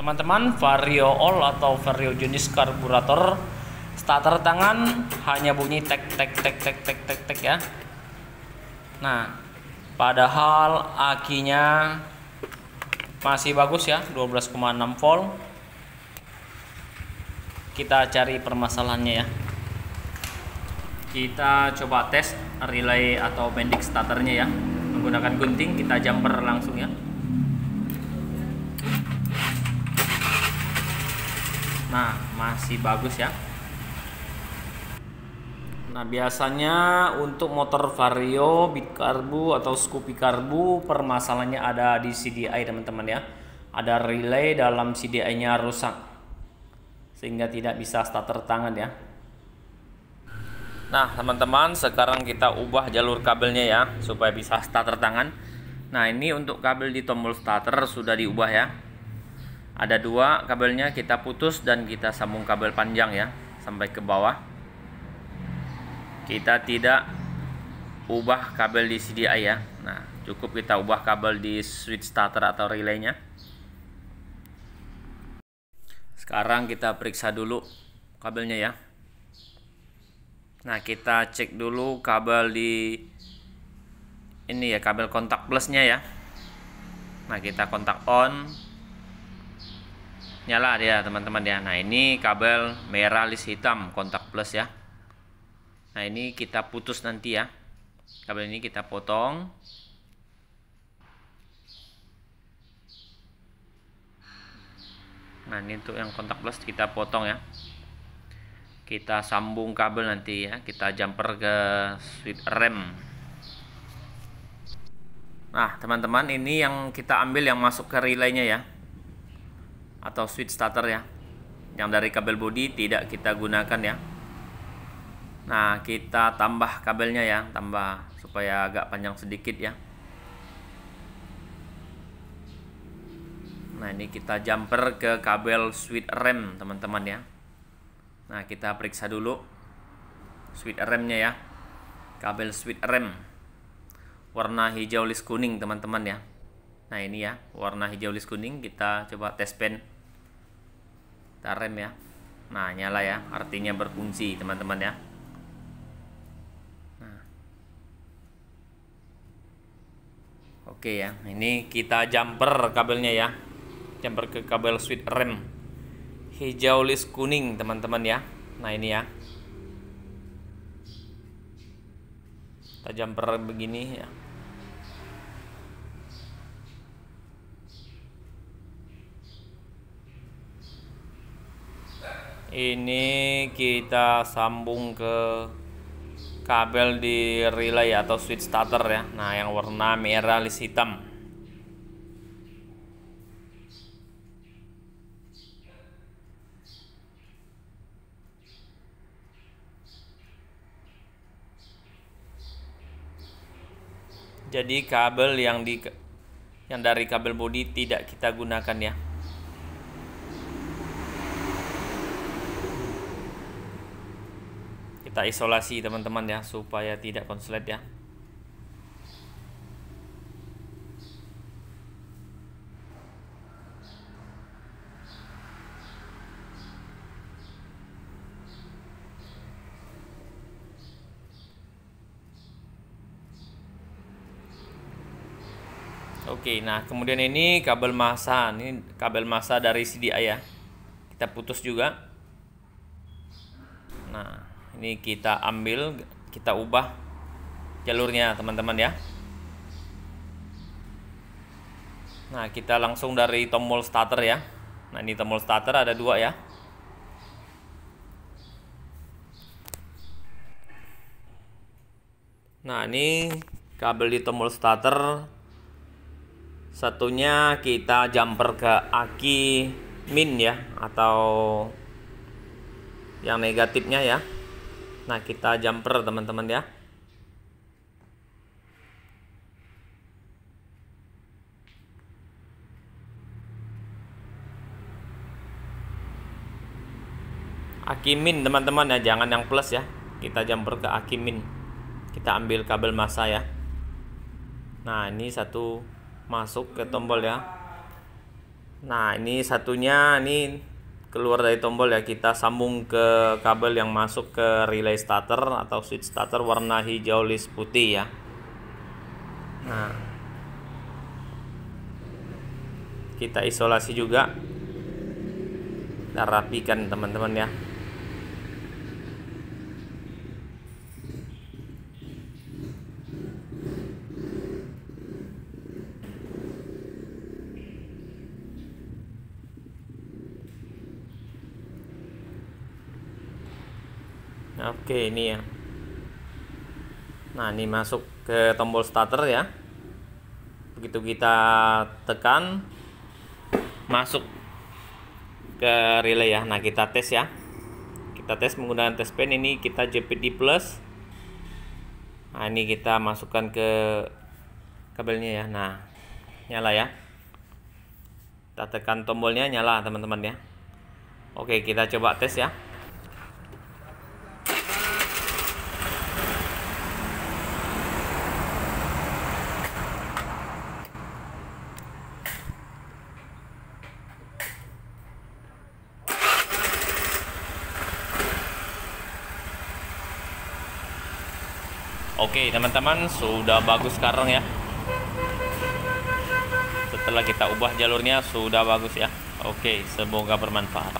Teman-teman, vario all atau vario jenis karburator starter tangan hanya bunyi tek tek tek tek tek tek tek ya. Nah, padahal akinya masih bagus ya, 12,6 volt. Kita cari permasalahannya ya. Kita coba tes relay atau bending starternya ya. Menggunakan gunting, kita jumper langsung ya. Nah, masih bagus ya. Nah, biasanya untuk motor vario, bitkarbu atau Scoopy karbu permasalahannya ada di CDI teman-teman ya. Ada relay dalam CDI-nya rusak sehingga tidak bisa starter tangan ya. Nah, teman-teman, sekarang kita ubah jalur kabelnya ya supaya bisa starter tangan. Nah, ini untuk kabel di tombol starter sudah diubah ya. Ada dua kabelnya, kita putus dan kita sambung kabel panjang ya sampai ke bawah. Kita tidak ubah kabel di CDI ya. Nah, cukup kita ubah kabel di switch starter atau relaynya. Sekarang kita periksa dulu kabelnya ya. Nah, kita cek dulu kabel di ini ya, kabel kontak plusnya ya. Nah, kita kontak on, nyala dia teman-teman ya. Nah, ini kabel merah list hitam kontak plus ya. Nah, ini kita putus nanti ya. Kabel ini kita potong. Nah, ini untuk yang kontak plus kita potong ya. Kita sambung kabel nanti ya. Kita jumper ke switch rem. Nah, teman-teman, ini yang kita ambil yang masuk ke relaynya ya, atau switch starter ya. Yang dari kabel bodi tidak kita gunakan ya. Nah, kita tambah kabelnya ya, tambah supaya agak panjang sedikit ya. Nah, ini kita jumper ke kabel switch rem teman-teman ya. Nah, kita periksa dulu switch remnya ya. Kabel switch rem warna hijau list kuning teman-teman ya. Nah, ini ya, warna hijau list kuning. Kita coba tes pen, kita rem ya. Nah, nyala ya, artinya berfungsi teman-teman ya. Nah, oke ya, ini kita jumper kabelnya ya. Jumper ke kabel switch rem hijau list kuning teman-teman ya. Nah, ini ya, kita jumper begini ya. Ini kita sambung ke kabel di relay atau switch starter ya. Nah, yang warna merah list hitam. Jadi kabel yang dari kabel bodi tidak kita gunakan ya. Kita isolasi teman-teman ya supaya tidak konslet ya. Oke, nah kemudian ini kabel massa, ini kabel massa dari CDI ya. Kita putus juga. Nah, ini kita ambil, kita ubah jalurnya teman-teman ya. Nah, kita langsung dari tombol starter ya. Nah, ini tombol starter ada dua ya. Nah, ini kabel di tombol starter. Satunya kita jumper ke aki min ya, atau yang negatifnya ya. Nah, kita jumper teman-teman ya. Aki min teman-teman ya, jangan yang plus ya. Kita jumper ke aki min. Kita ambil kabel massa ya. Nah, ini satu masuk ke tombol ya. Nah, ini satunya ini keluar dari tombol ya, kita sambung ke kabel yang masuk ke relay starter atau switch starter warna hijau list putih ya. Nah, kita isolasi juga, kita rapikan teman-teman ya. Oke, ini ya. Nah, ini masuk ke tombol starter ya. Begitu kita tekan, masuk ke relay ya. Nah, kita tes ya. Kita tes menggunakan test pen, ini kita JPD plus. Nah, ini kita masukkan ke kabelnya ya. Nah, nyala ya. Kita tekan tombolnya, nyala teman-teman ya. Oke, kita coba tes ya. Oke teman-teman, sudah bagus sekarang ya. Setelah kita ubah jalurnya sudah bagus ya. Oke, semoga bermanfaat.